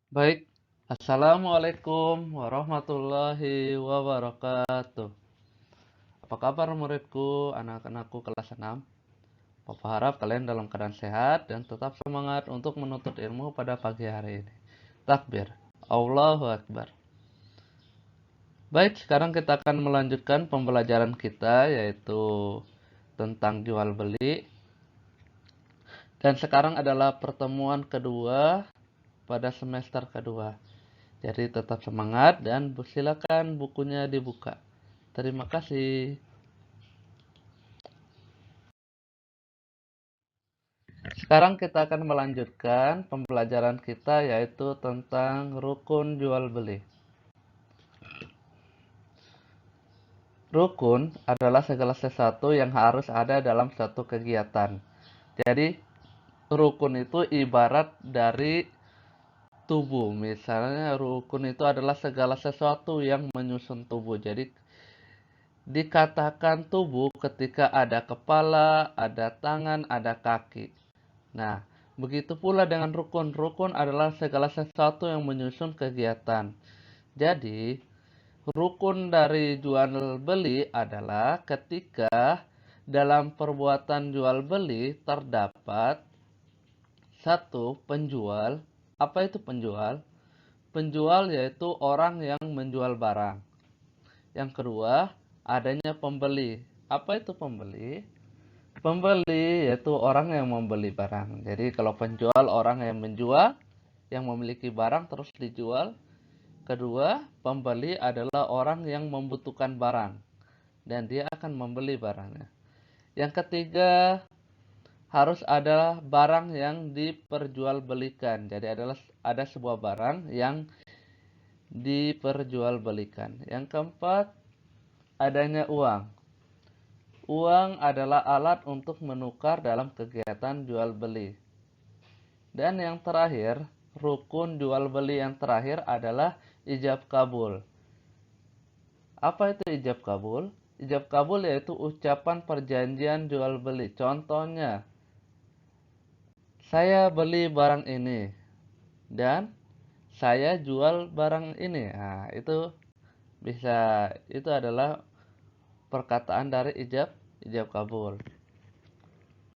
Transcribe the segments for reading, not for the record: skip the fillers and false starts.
Baik, Assalamualaikum warahmatullahi wabarakatuh. Apa kabar muridku, anak-anakku kelas 6? Papa harap kalian dalam keadaan sehat dan tetap semangat untuk menuntut ilmu pada pagi hari ini. Takbir, Allahu Akbar. Baik, sekarang kita akan melanjutkan pembelajaran kita yaitu tentang jual beli. Dan sekarang adalah pertemuan kedua pada semester kedua. Jadi tetap semangat dan silakan bukunya dibuka. Terima kasih. Sekarang kita akan melanjutkan pembelajaran kita yaitu tentang rukun jual beli. Rukun adalah segala sesuatu yang harus ada dalam suatu kegiatan. Jadi rukun itu ibarat dari tubuh. Misalnya rukun itu adalah segala sesuatu yang menyusun tubuh. Jadi dikatakan tubuh ketika ada kepala, ada tangan, ada kaki. Nah, begitu pula dengan rukun. Rukun adalah segala sesuatu yang menyusun kegiatan. Jadi, rukun dari jual beli adalah ketika dalam perbuatan jual beli terdapat satu penjual. Apa itu penjual? Penjual yaitu orang yang menjual barang. Yang kedua, adanya pembeli. Apa itu pembeli? Pembeli yaitu orang yang membeli barang. Jadi kalau penjual orang yang menjual, yang memiliki barang terus dijual. Kedua, pembeli adalah orang yang membutuhkan barang dan dia akan membeli barangnya. Yang ketiga, harus ada barang yang diperjualbelikan. Jadi ada sebuah barang yang diperjualbelikan. Yang keempat, adanya uang. Uang adalah alat untuk menukar dalam kegiatan jual beli. Dan yang terakhir, rukun jual beli yang terakhir adalah ijab kabul. Apa itu ijab kabul? Ijab kabul yaitu ucapan perjanjian jual beli. Contohnya, saya beli barang ini dan saya jual barang ini. Nah, itu adalah perkataan dari ijab kabul.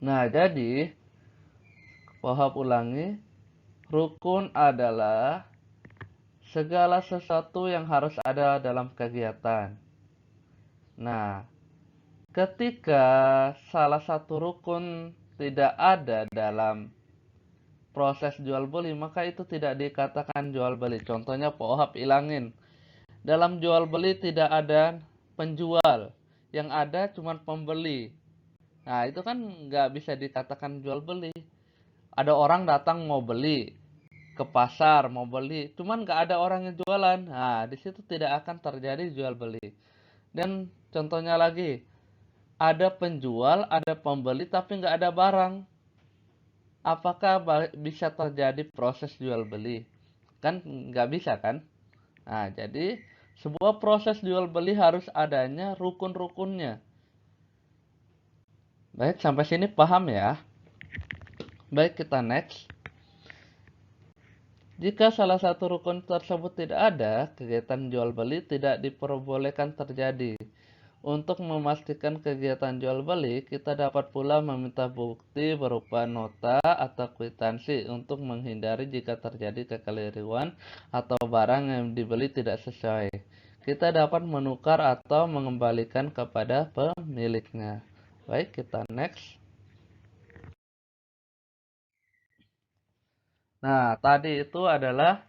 Nah, jadi Wahab ulangi, rukun adalah segala sesuatu yang harus ada dalam kegiatan. Nah, ketika salah satu rukun tidak ada dalam proses jual beli, maka itu tidak dikatakan jual beli. Contohnya Pohap ilangin. Dalam jual beli tidak ada penjual, yang ada cuma pembeli. Nah, itu kan nggak bisa dikatakan jual beli. Ada orang datang mau beli ke pasar mau beli, cuman nggak ada orang yang jualan. Nah, di situ tidak akan terjadi jual beli. Dan contohnya lagi, ada penjual, ada pembeli, tapi nggak ada barang. Apakah bisa terjadi proses jual beli? Kan nggak bisa kan? Nah, jadi sebuah proses jual beli harus adanya rukun-rukunnya. Baik, sampai sini paham ya? Baik, kita next. Jika salah satu rukun tersebut tidak ada, kegiatan jual beli tidak diperbolehkan terjadi. Untuk memastikan kegiatan jual beli, kita dapat pula meminta bukti berupa nota atau kwitansi untuk menghindari jika terjadi kekeliruan atau barang yang dibeli tidak sesuai. Kita dapat menukar atau mengembalikan kepada pemiliknya. Baik, kita next. Nah, tadi itu adalah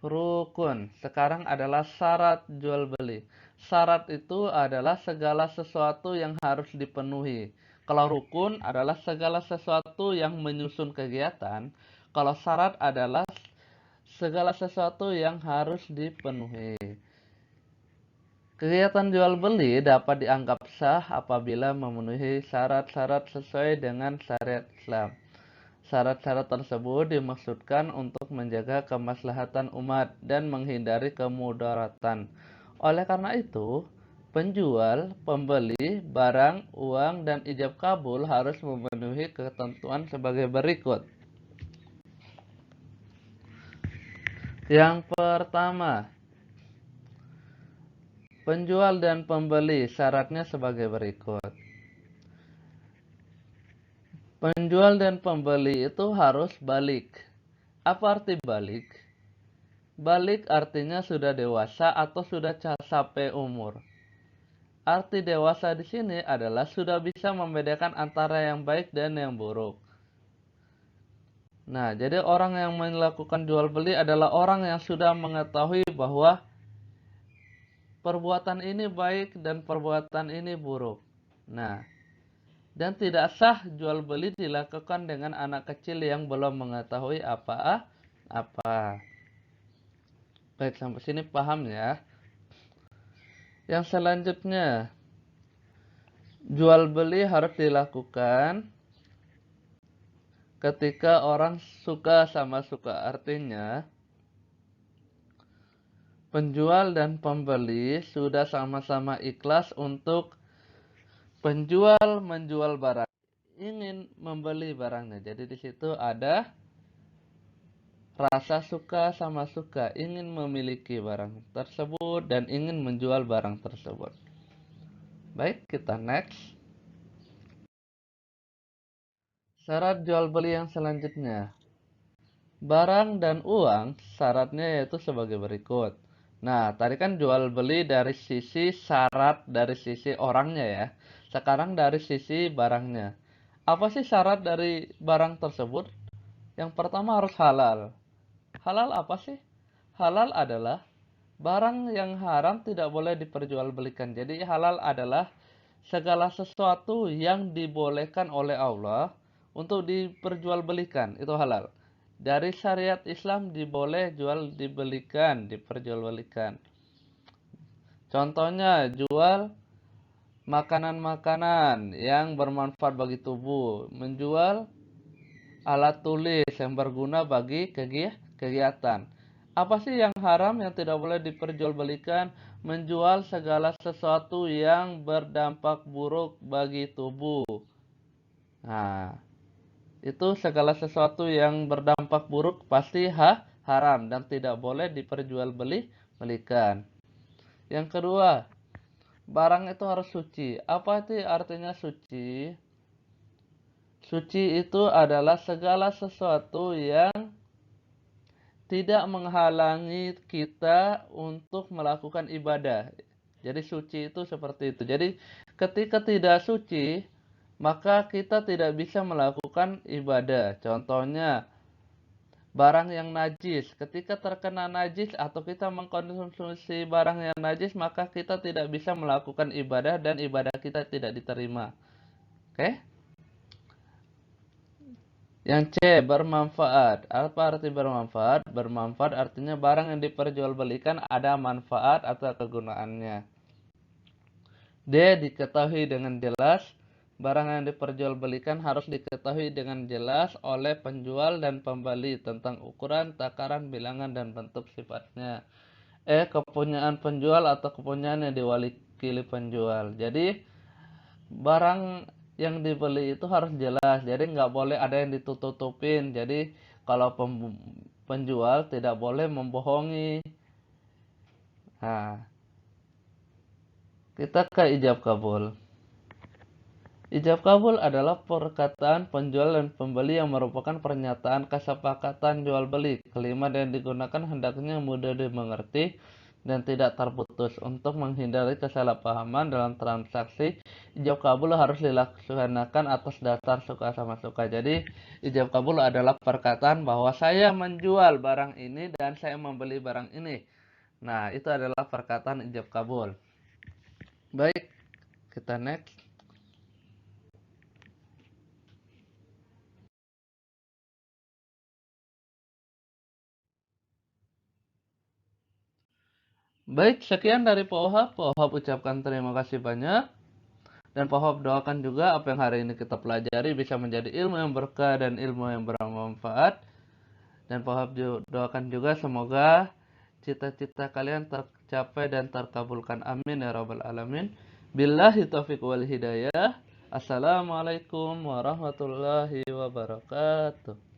rukun. Sekarang adalah syarat jual beli. Syarat itu adalah segala sesuatu yang harus dipenuhi. Kalau rukun adalah segala sesuatu yang menyusun kegiatan. Kalau syarat adalah segala sesuatu yang harus dipenuhi. Kegiatan jual beli dapat dianggap sah apabila memenuhi syarat-syarat sesuai dengan syariat Islam. Syarat-syarat tersebut dimaksudkan untuk menjaga kemaslahatan umat dan menghindari kemudaratan. Oleh karena itu, penjual, pembeli, barang, uang, dan ijab kabul harus memenuhi ketentuan sebagai berikut. Yang pertama, penjual dan pembeli syaratnya sebagai berikut. Penjual dan pembeli itu harus balik. Apa arti balik? Balik artinya sudah dewasa atau sudah sampai umur. Arti dewasa di sini adalah sudah bisa membedakan antara yang baik dan yang buruk. Nah, jadi orang yang melakukan jual beli adalah orang yang sudah mengetahui bahwa perbuatan ini baik dan perbuatan ini buruk. Nah, dan tidak sah jual beli dilakukan dengan anak kecil yang belum mengetahui apa-apa. Baik, sampai sini paham ya. Yang selanjutnya, jual beli harus dilakukan ketika orang suka sama suka. Artinya, penjual dan pembeli sudah sama-sama ikhlas untuk penjual menjual barang, ingin membeli barangnya. Jadi di situ ada rasa suka sama suka, ingin memiliki barang tersebut dan ingin menjual barang tersebut. Baik, kita next. Syarat jual beli yang selanjutnya. Barang dan uang syaratnya yaitu sebagai berikut. Nah, tadi kan jual beli dari sisi syarat dari sisi orangnya ya. Sekarang dari sisi barangnya. Apa sih syarat dari barang tersebut? Yang pertama harus halal. Halal apa sih? Halal adalah barang yang haram tidak boleh diperjualbelikan. Jadi halal adalah segala sesuatu yang dibolehkan oleh Allah untuk diperjualbelikan. Itu halal. Dari syariat Islam diboleh jual dibelikan, diperjualbelikan. Contohnya jual makanan-makanan yang bermanfaat bagi tubuh, menjual alat tulis yang berguna bagi kegiatan. Apa sih yang haram yang tidak boleh diperjualbelikan? Menjual segala sesuatu yang berdampak buruk bagi tubuh. Nah, itu segala sesuatu yang berdampak buruk pasti haram dan tidak boleh diperjualbelikan. Yang kedua, barang itu harus suci. Apa itu artinya suci? Suci itu adalah segala sesuatu yang tidak menghalangi kita untuk melakukan ibadah. Jadi suci itu seperti itu. Jadi ketika tidak suci, maka kita tidak bisa melakukan ibadah. Contohnya, barang yang najis. Ketika terkena najis atau kita mengkonsumsi barang yang najis, maka kita tidak bisa melakukan ibadah dan ibadah kita tidak diterima. Oke? Yang C, bermanfaat. Apa arti bermanfaat? Bermanfaat artinya barang yang diperjualbelikan ada manfaat atau kegunaannya. D, diketahui dengan jelas. Barang yang diperjualbelikan harus diketahui dengan jelas oleh penjual dan pembeli tentang ukuran, takaran, bilangan, dan bentuk sifatnya. E, kepunyaan penjual atau kepunyaan yang diwakili penjual. Jadi, barang yang dibeli itu harus jelas, jadi nggak boleh ada yang ditutup-tutupin. Jadi kalau penjual tidak boleh membohongi. Nah, kita ke ijab kabul. Ijab kabul adalah perkataan penjual dan pembeli yang merupakan pernyataan kesepakatan jual beli. Kalimat yang digunakan hendaknya mudah dimengerti dan tidak terputus. Untuk menghindari kesalahpahaman dalam transaksi, ijab kabul harus dilaksanakan atas dasar suka sama suka. Jadi, ijab kabul adalah perkataan bahwa saya menjual barang ini dan saya membeli barang ini. Nah, itu adalah perkataan ijab kabul. Baik, kita next. Baik, sekian dari Pak Ohab. Pak Ohab ucapkan terima kasih banyak. Dan Pak Ohab doakan juga apa yang hari ini kita pelajari bisa menjadi ilmu yang berkah dan ilmu yang bermanfaat. Dan Pak Ohab doakan juga semoga cita-cita kalian tercapai dan terkabulkan. Amin ya rabbal alamin. Billahi taufiq wal hidayah. Assalamualaikum warahmatullahi wabarakatuh.